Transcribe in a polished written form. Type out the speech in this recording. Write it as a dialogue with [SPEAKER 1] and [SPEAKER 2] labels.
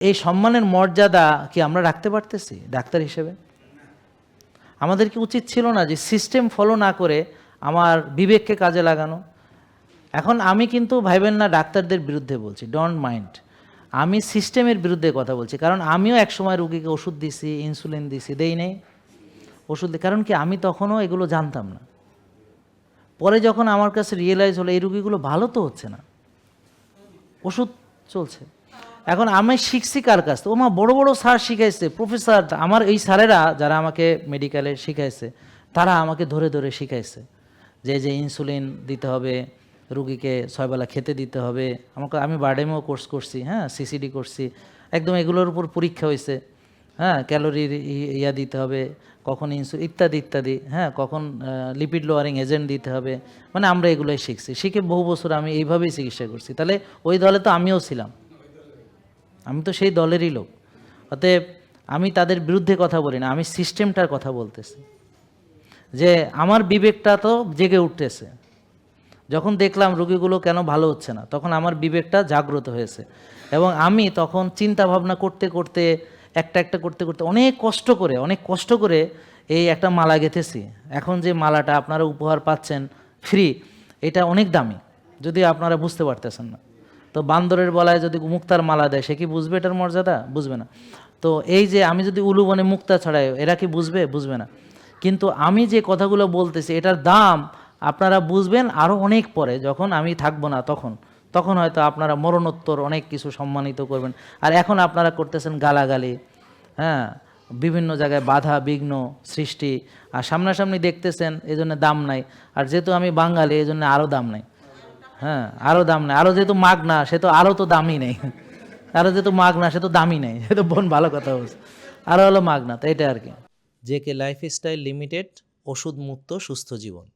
[SPEAKER 1] এই সম্মানের মর্যাদা কি আমরা রাখতে পারতেছি ডাক্তার হিসেবে? আমাদের কি উচিত ছিল না যে সিস্টেম ফলো না করে আমার বিবেককে কাজে লাগানো? এখন আমি কিন্তু ভাইবেন না ডাক্তারদের বিরুদ্ধে বলছি, ডোন্ট মাইন্ড। আমি সিস্টেমের বিরুদ্ধে কথা বলছি, কারণ আমিও একসময় রুগীকে ওষুধ দিছি, ইনসুলিন দিছি, দেই নেই ওষুধ, কারণ কি আমি তখনও এগুলো জানতাম না। পরে যখন আমার কাছে রিয়েলাইজ হলো এই রুগীগুলো ভালো তো হচ্ছে না, ওষুধ চলছে। এখন আমি শিখছি কার কাছ থেকে? ওমা বড় বড় স্যার শিখাইছে, প্রফেসর, আমার এই স্যারেরা যারা আমাকে মেডিকেলে শিখাইছে তারা আমাকে ধরে ধরে শিখাইছে যে ইনসুলিন দিতে হবে, রুগীকে 6 বেলা খেতে দিতে হবে। আমি বারডেমেও কোর্স করছি, হ্যাঁ, সিসিডি করছি, একদম এগুলোর উপর পরীক্ষা হয়েছে, হ্যাঁ, ক্যালোরির ইয়া দিতে হবে, কখন ইনসুলিন ইত্যাদি ইত্যাদি, হ্যাঁ, কখন লিপিড লোয়ারিং এজেন্ট দিতে হবে, মানে আমরা এগুলোই শিখছি। শিখে বহু বছর আমি এইভাবেই চিকিৎসা করছি। তাহলে ওই দলে তো আমিও ছিলাম, আমি তো সেই দলেরই লোক। অতএব আমি তাদের বিরুদ্ধে কথা বলি না, আমি সিস্টেমটার কথা বলতেছি। যে আমার বিবেকটা তো জেগে উঠতেছে যখন দেখলাম রোগীগুলো কেন ভালো হচ্ছে না, তখন আমার বিবেকটা জাগ্রত হয়েছে। এবং আমি তখন চিন্তা ভাবনা করতে করতে একটা একটা করতে করতে অনেক কষ্ট করে এই একটা মালা গেঁথেছি। এখন যে মালাটা আপনারা উপহার পাচ্ছেন ফ্রি, এটা অনেক দামি, যদি আপনারা বুঝতে পারতেছেন না। তো বান্দরের বলায় যদি মুক্তার মালা দেয়, সে কি বুঝবে এটার মর্যাদা? বুঝবে না। তো এই যে আমি যদি উলুবনে মুক্তা ছড়াই, এরা কি বুঝবে? বুঝবে না। কিন্তু আমি যে কথাগুলো বলতেছি এটার দাম আপনারা বুঝবেন আরও অনেক পরে, যখন আমি থাকবো না, তখন হয়তো আপনারা মরণোত্তর অনেক কিছু সম্মানিত করবেন। আর এখন আপনারা করতেছেন গালাগালি, হ্যাঁ, বিভিন্ন জায়গায় বাধা বিঘ্ন সৃষ্টি, আর সামনাসামনি দেখতেছেন, এই জন্য দাম নাই। আর যেহেতু আমি বাঙালি, এই জন্য আরও দাম নাই, হ্যাঁ, আরও দাম নেই। আরও যেহেতু মাগ না, সে তো আরও তো দামই নেই। আরও যেহেতু মাগ না, সে তো দামই নেই, সে তো বোন ভালো কথা বলছে, আরও হলো মাগ না। তো এটা আর কি। জেকে লাইফস্টাইল লিমিটেড, ওষুধ মুক্ত সুস্থ জীবন।